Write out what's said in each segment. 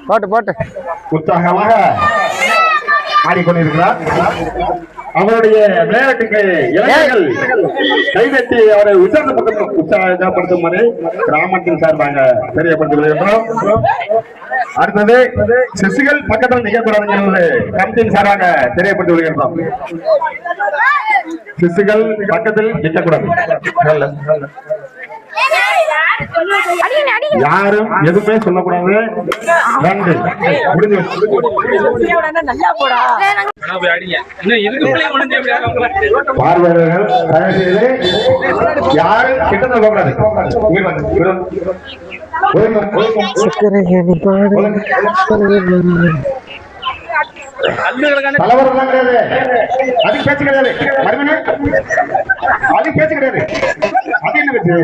போட்டு போட்டு உற்சாகமாக ஆடிக்கொண்டிருக்கிறார். அவருடைய விளையாட்டுக்கு இளைஞர்கள் கைதட்டி அவரை உற்சாகப்படுத்துமாறு கிராமத்தின் சார்பாக தெரியப்படுத்திக் அடுத்தது சிசுகள் பக்கத்தில் நிகழ்கிறது கமிட்டியின் சார்பாக தெரியப்பட்டு வருகின்றோம். சிசுகள் பக்கத்தில் நிற்கக்கூடாது, யாரும் எதுவுமே சொல்லக்கூடாது. நன்றி. பார்வையாளர்கள் தயவு செய்து யாரும் கிட்ட போகக்கூடாது. தலைவரெல்லாம் கிடையாது, அது பேச்சு கிடையாது, அது பேச்சு கிடையாது. அது என்ன பேச்சு?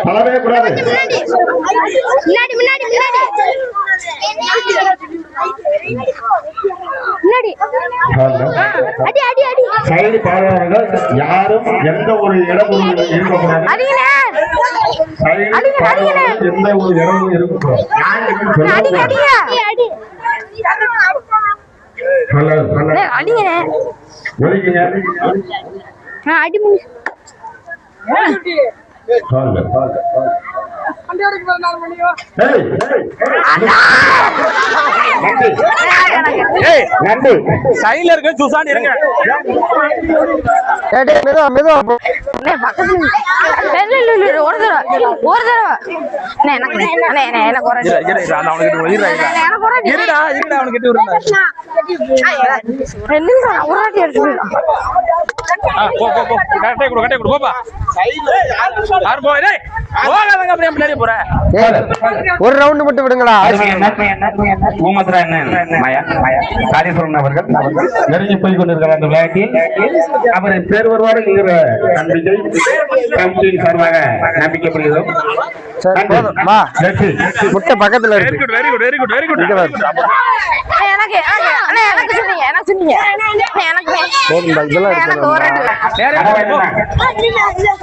தலைவே கூடாது. சைடு பார்வையாளர்கள் யாரும் எந்த ஒரு இடமும் இருக்கக்கூடாது. சைடு பார்வையாளர்கள் எந்த ஒரு இடமும் இருக்கக்கூடாது. ஒரு ரவுண்ட் மட்டும் விடுங்களா. காரியசுரன் அவர்கள் நெருங்கி போய் கொண்டிருக்கிற அந்த விளையாட்டில் அவர் பேர் வருவார் என்கிற நம்பிக்கை கமிட்டியின் சார்பாக நம்பிக்கைப்படுகிறோம். முட்டை பக்கத்துல இருக்கு.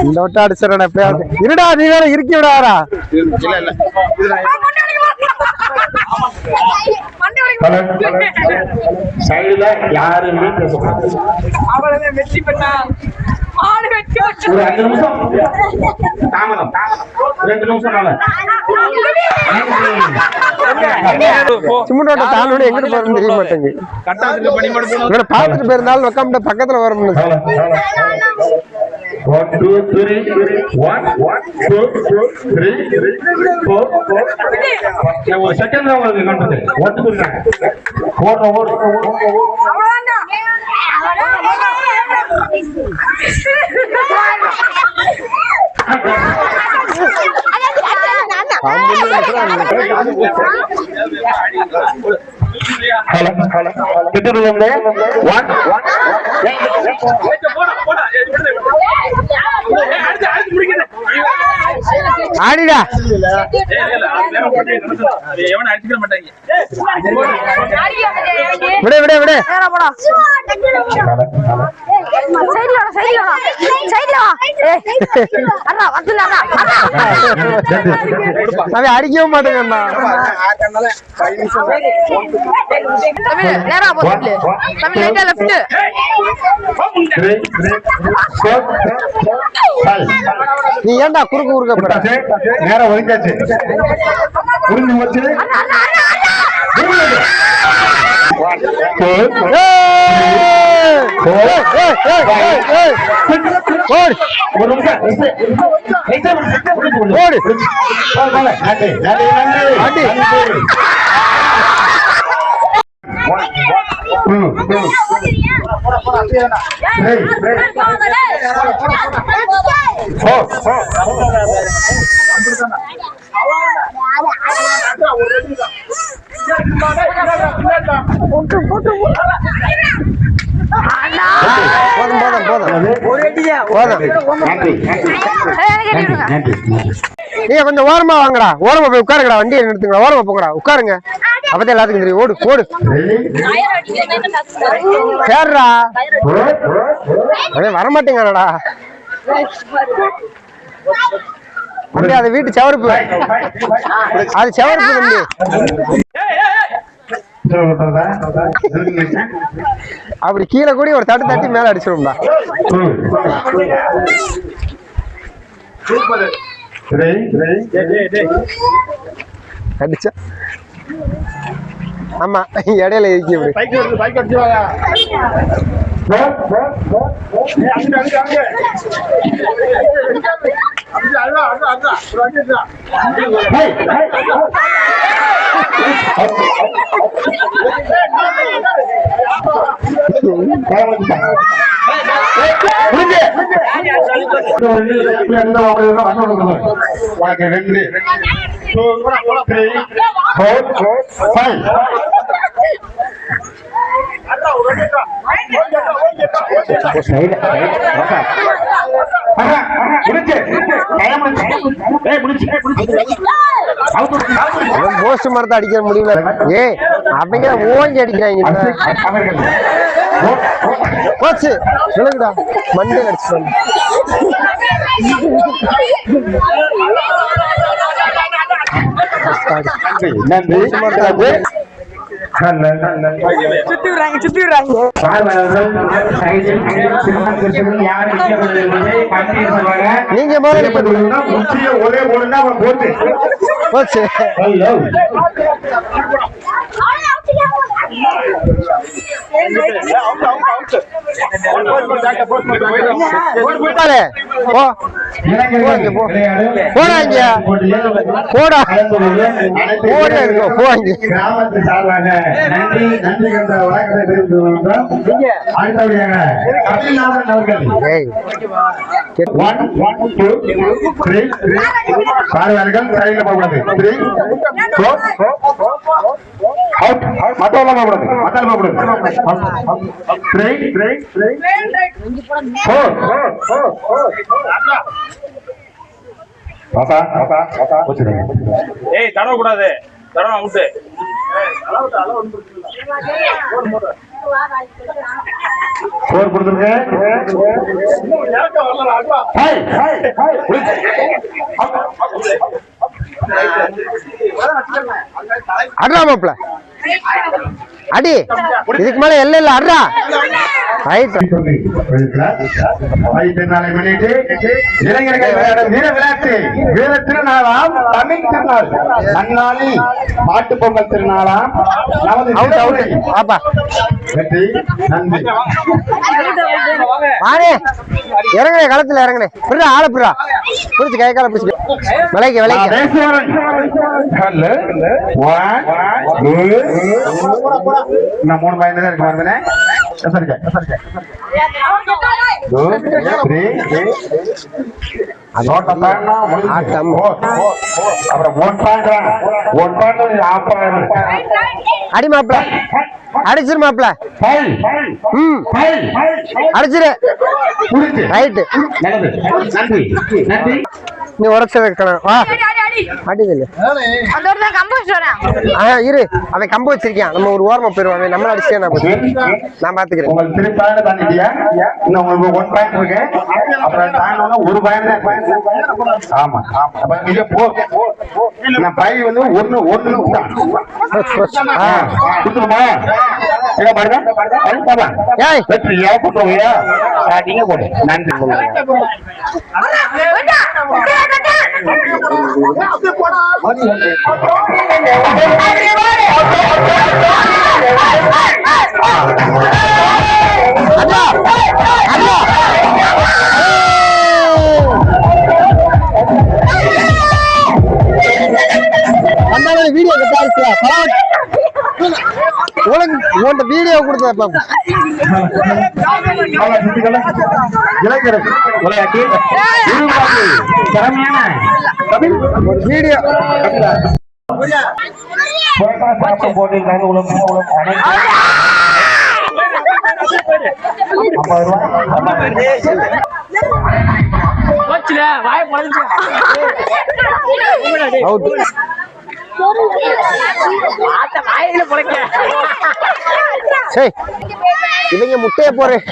இந்த விட்டு அடிச்சிடா எப்பயாவது. இருடா, நீ வேற இறுக்கி விடாரா. சைடுல யாருமே பேசக்கூடாது. ஒரு 5 நிமிஷம் தாமதம், 2 நிமிஷம் சிமெண்ட் தானோட எங்கிட்டு போறோம்னு தெரிய மாட்டேங்குது. பார்த்துட்டு போயிருந்தாலும் உட்காந்து பக்கத்துல வரணும். 1 2 3 1 2 3 4 ஒரு செகண்ட் தான் உங்களுக்கு கண்டது. ஓட்டு போறாங்க, ஓடுற ஓடு ஆடிடா. விடு விடு விடு. அவன் அடிக்கவும் மாட்டேங்கண்ணா. நீ ஏன்டா குறுக்கு குறுக்க போற? நேரம் ஒதுக்காச்சு, புரிஞ்சு வச்சு நீங்க கொஞ்சம் ஓரமா வாங்கடா, ஓரமா போய் உட்காருங்கடா, வண்டியை நிறுத்துங்கடா, ஓரமா போங்கடா, உட்காருங்க. அப்பதான் எல்லாத்துக்கும் தெரியும். ஓடு ஓடு சேர்றா, வரமாட்டேங்கடா. அது வீட்டு செவருப்பு, அது செவருப்பு தம்பி. அப்படி கீழே கூடி ஒரு தட்டு தட்டி மேல அடிச்சிரும்டா. அடிச்சா ஆமா இடையில இருக்கு. போஸ்ட் மரத்தை அடிக்க முடியல. ஏ அவங்க ஓங்கி அடிக்கிறாங்க. போச்சு விழுங்குடா, மண்டையில் அடிச்சு. நீங்க ஒரே போட்டு போச்சு. தடவக்கூடாது, தடவை விட்டு சோறு கொடுத்துருக்கேன். அட்ரா மாப்ள அடி, இதுக்கு மேல எல்ல இல்ல. அட்ரா வீர திருநாளாம் தமிழ் திருநாள் நன்னாளி மாட்டு பொங்கல் திருநாளாம் இறங்குனே, களத்துல இறங்குனே. புரியா ஆள புறா புடிச்சு கை கால பிடிச்சு விலைக்கு விலைக்கு. நான் 3 பாயிண்ட் தான் இருக்கு மறந்துனே. அடி மாப்பிள, அடிச்சிரு மாப்பிள. அடிச்சிரு. நீ உரைச்சது வா அடிக்கல. இரு, அவன் கம்பு வச்சிருக்கான். நம்ம ஒரு ஓரமா போயிருவாங்க. நம்ம அடிச்சே நான் பாத்துக்கிறேன். உங்களுக்கு திருப்பி தாண்டிட்டியா? இன்னும் உங்களுக்கு 1 பாயிண்ட் இருக்கு. அப்புறம் தாண்டோம்னா 1 பாயிண்ட் தான். ஆமா அப்ப நீங்க போ. நான் பை வந்து 1 கொடுத்துருமா? என்ன பாருங்க, வெற்றியா போட்டுருவியா? நீங்க போடு. நன்றி. வீடியோ வீடியோ கொடுத்த இளைஞர் விளையாட்டில் திறமையான ஒரு வீடியோ போட்டியில் கலந்து கொள்ளும் அவுட். சரி இவங்க முட்டைய போறேன்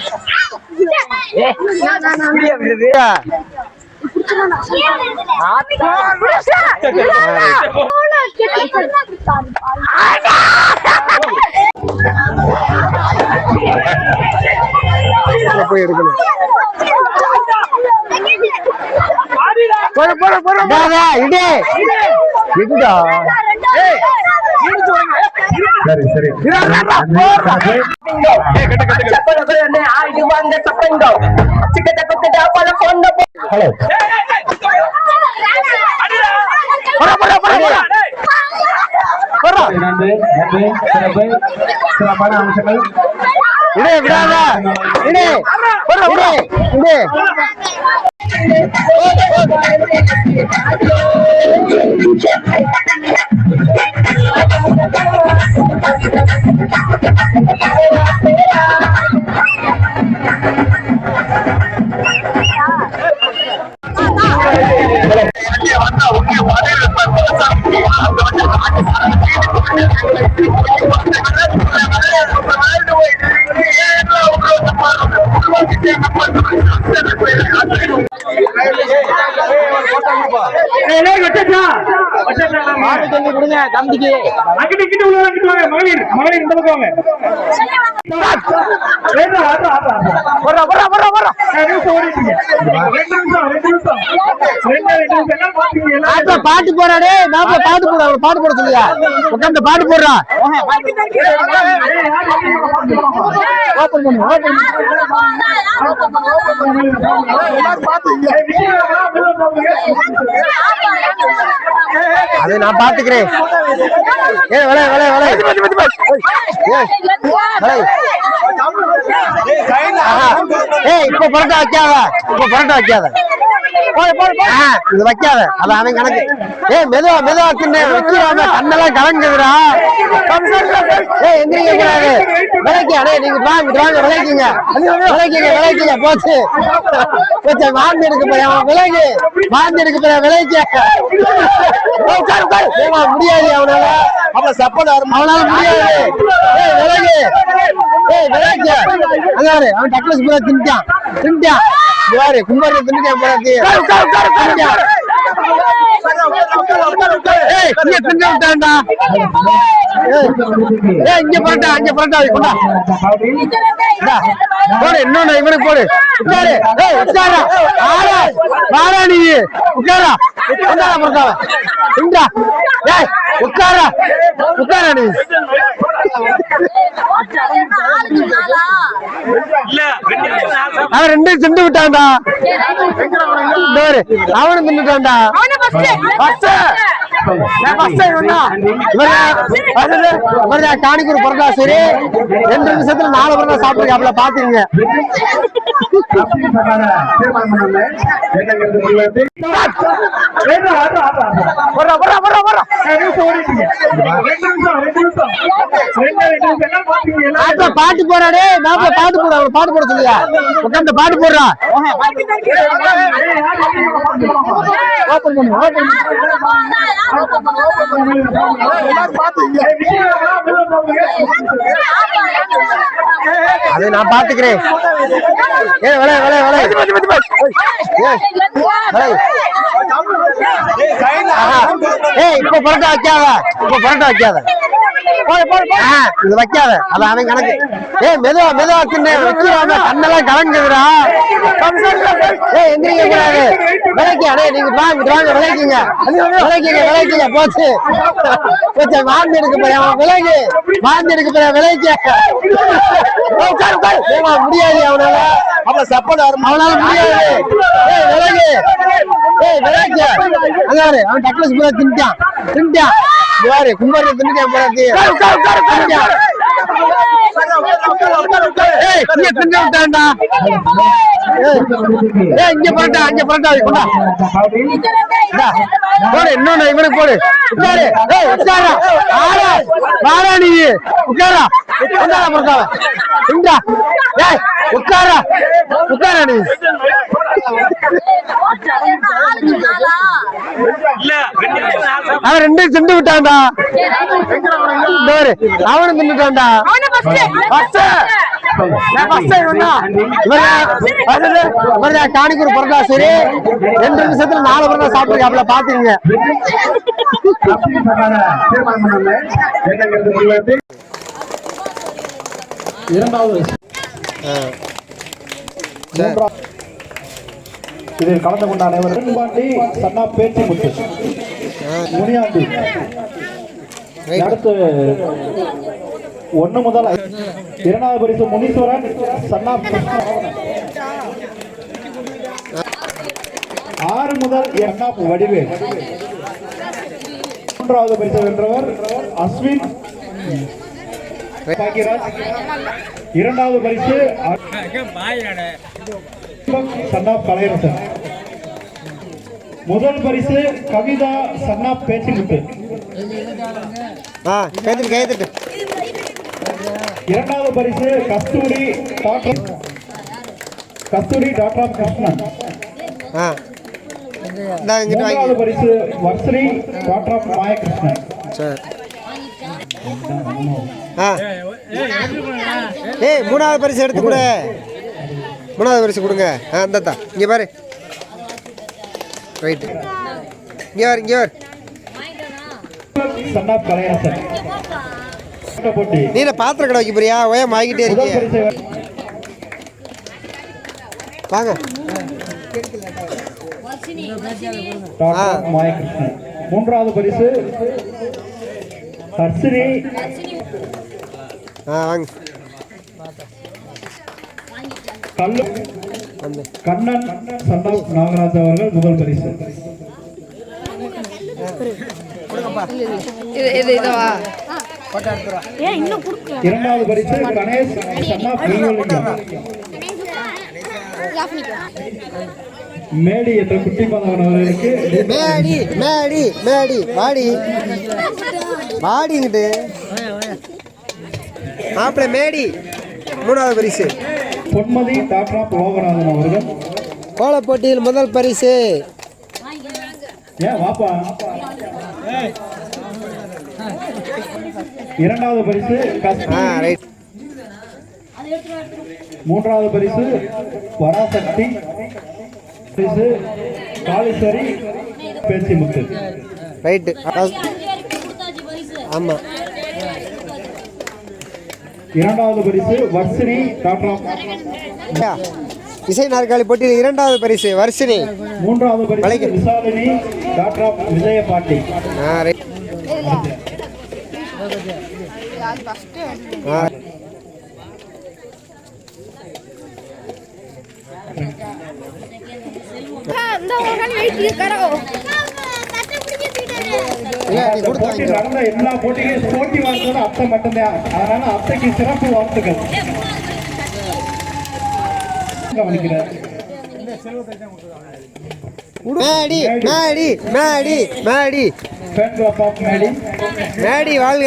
போய் எடுக்கணும். சரி சரி ஹலோ சிறப்பான அம்சங்கள் பாட்டு போறாடே மாப்பிள்ள பாட்டு போடுற பாட்டு போட சொல்லியா உட்காந்து பாட்டு போடுறா அதை நான் பாத்துக்கிறேன். இப்ப புரட்ட வைக்காத இது வைக்காத அது அவன் கணக்கு. மெதுவா கண்ணெல்லாம் கலங்குதுடா. எந்திரிக்க கூடாது. விளைக்க நீங்க வாங்க விளைக்குங்க போச்சு வாந்தி எடுக்க போறேன் விளைக்கு வாந்தி எடுக்க போறேன் விளைக்க முடியாது அவனால அவளை சப்போர்ட் அவனால முடியாது. விளைக்கு அவன் டக்ளஸ் பூரா தின்ட்டான் கும்பர் தின்னுட்டான் போறாது இங்க போட்டா போடு இன்னொன்னு இவனுக்கு போடு நீ உட்காரா நீ அவன் ரெண்டும் திண்டு விட்டான்டா. அவனும் தின்னுட்டான்டா. காணிக்கூர் பரோட்டா சரி 2 நிமிஷத்துல 4 பரோட்டா சாப்பிட்டுருக்காப்ல பாத்துக்கங்க. பாட்டு போறாடே மாப்பிள்ள பாட்டு போடுற பாட்டு போட சொல்லியா உட்காந்து பாட்டு போடுறா அதை நான் பாத்துக்கிறேன். இப்ப புரட்ட வைக்காத இது வைக்காத அது அவன் கணக்கு. மெதுவா கண்ணெல்லாம் கலங்குதுடா. எந்திரிக்க கூடாது. நீங்க வாங்க விளைக்குங்க போச்சு வாந்தி எடுக்க போறேன் விளைக்க முடியாது அவனால அவளை சப்போர்ட் அவனால முடியாது. அவன் டக்ளஸ் பூரா தின்ட்டான் கும்பர் தின்னுட்டான் போறாது ஏய் இங்க தின்னு விட்டான்டா. ஏய் இங்க போடா அங்க போடா கொண்டா. போடு இன்னொன்னு இவனுக்கு போடு. உட்காரு. ஏய் உட்காரா. ஆடா. வாடா நீ. உட்காரா. உட்காரா போடா. இந்தா. ஏய் உட்காரா. உட்காரா நீ. அவன் ரெண்டு திண்டு விட்டான்டா. அவனும் தின்னுட்டான்டா. காணிக்கூர் பரோட்டா சரி 2 நிமிஷத்துல 4 பரோட்டா சாப்பிட்டுருக்காப்ல பாத்துக்கங்க. இதில் கலந்து கொண்ட அனைவரும் பாண்டி சன்னா பேச்சு முத்து முனியாண்டி. அடுத்து 1 முதல் 2வது பரிசு முனீஸ்வரன் சன்னா 6 முதல் 2 வடிவேல். 3வது பரிசு வென்றவர் அஸ்வின் பாக்கியராஜ். 2வது பரிசு சன்னா கலையரசன். முதல் பரிசு கவிதா சன்னா பேச்சுமுத்து. 2வது பரிசு கஸ்தூரி டாக்டர் கிருஷ்ணன். 3வது பரிசு வர்ஸ்ரீ டாக்டர் மாயகிருஷ்ணன். ஏய் 3வது பரிசு எடுத்து கொடு. 3வது பரிசு கொடுங்க. அந்தா இங்க பாரு. ரைட் இங்க வர சன்னா கலையரசன். நீ பாத்திர கடை வைக்க போறியா? ஓயம் ஆகிட்டே இருக்கீங்க. வாங்க. மாயகிருஷ்ணன். 3வது பரிசு ஹர்ஷினி. வாங்க. கண்ணன் சன்னா நாகராஜ் அவர்கள் முதல் பரிசு. இரண்டாவது பரிசு கணேஷ் சன்னா மேடி என்ற குட்டி மாதவன் அவர்களுக்கு மாடிங்கிட்டு மாப்பிள்ள மேடி. 3வது பரிசு பொன்மதி டாக்டர் லோகநாதன் அவர்கள். கோல போட்டியில் முதல் பரிசு. ஏன் வாப்பா. 2வது பரிசு ரைட். 3வது பரிசு பராசக்தி. பரிசு காளீஸ்வரி பேச்சிமுத்து. ரைட். ஆமா. 2வது பரிசு வர்ஷினி டாக்டர். இசை நாற்காலி போட்டியில் 2வது பரிசு வர்ஷினி. 3வது பரிசு விசாலினி டாக்டர் விஜயபாட்டி. நடந்த எல்லா போட்டியும் போட்டி வாழ்ந்தது அத்தை மட்டும்தான். அதனால அத்தைக்கு சிறப்பு வாழ்த்துக்கள். மேடி வாழ்க.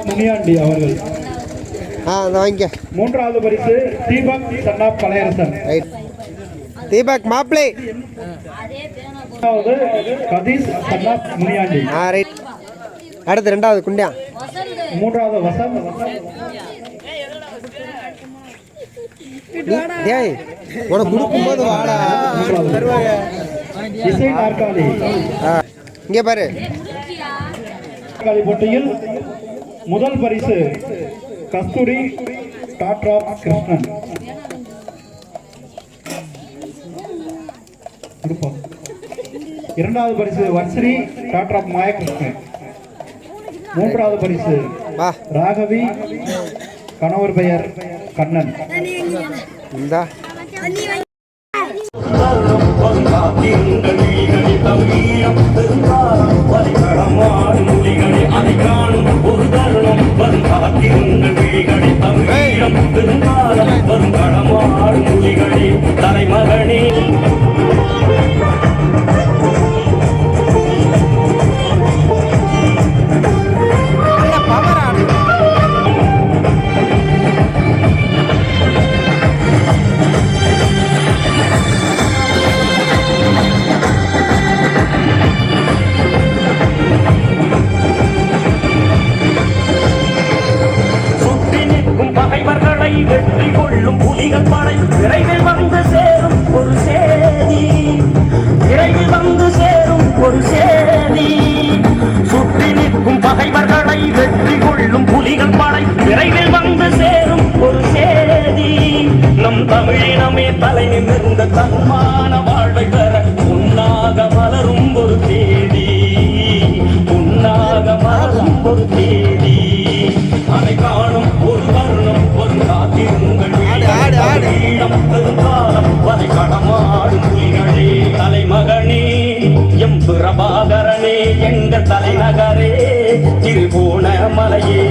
முனியாண்டி அவர்கள். 3வது பரிசு தீபக் சன்னா கலையரசன். தீபக் மாப்பிளை. கதீஷ் சன்னா முனியாண்டி. அடுத்து 2வது குண்டியா. 3வது வசந்த். உனக்கு கொடுக்கும்போது வாடா. இசை நாற்காலி. இங்க பாரு. நாற்காலி போட்டியில் முதல் பரிசு கஸ்தூரி டாக்டர் கிருஷ்ணன். 2வது பரிசு வர்ஷினி டாக்டர் மாயகிருஷ்ணன். 3வது பரிசு ராகவி கணவர் பெயர் கண்ணன். விரைவில் வந்து சேரும் ஒரு சேதி. சுற்றி நிற்கும் பகைவர்களை வெற்றி கொள்ளும் புலிகள் படை விரைவில் வந்து சேரும் ஒரு சேதி. நம் தமிழினமே தலை நிமிர்ந்த தன்மான வாழ்வை பெற உன்னாக மலரும் ஒரு தேதி. உன்னாக மலரும் ஒரு தேதி. அதை காணும் ஒரு தருணம் ஒரு காத்திருங்கள். பெருங்காலம் வரை கடமாடும் புலிகளே. தலைமகனே எம் பிரபாகரனே எங்கள் தலைநகரே திருகோணமலையே.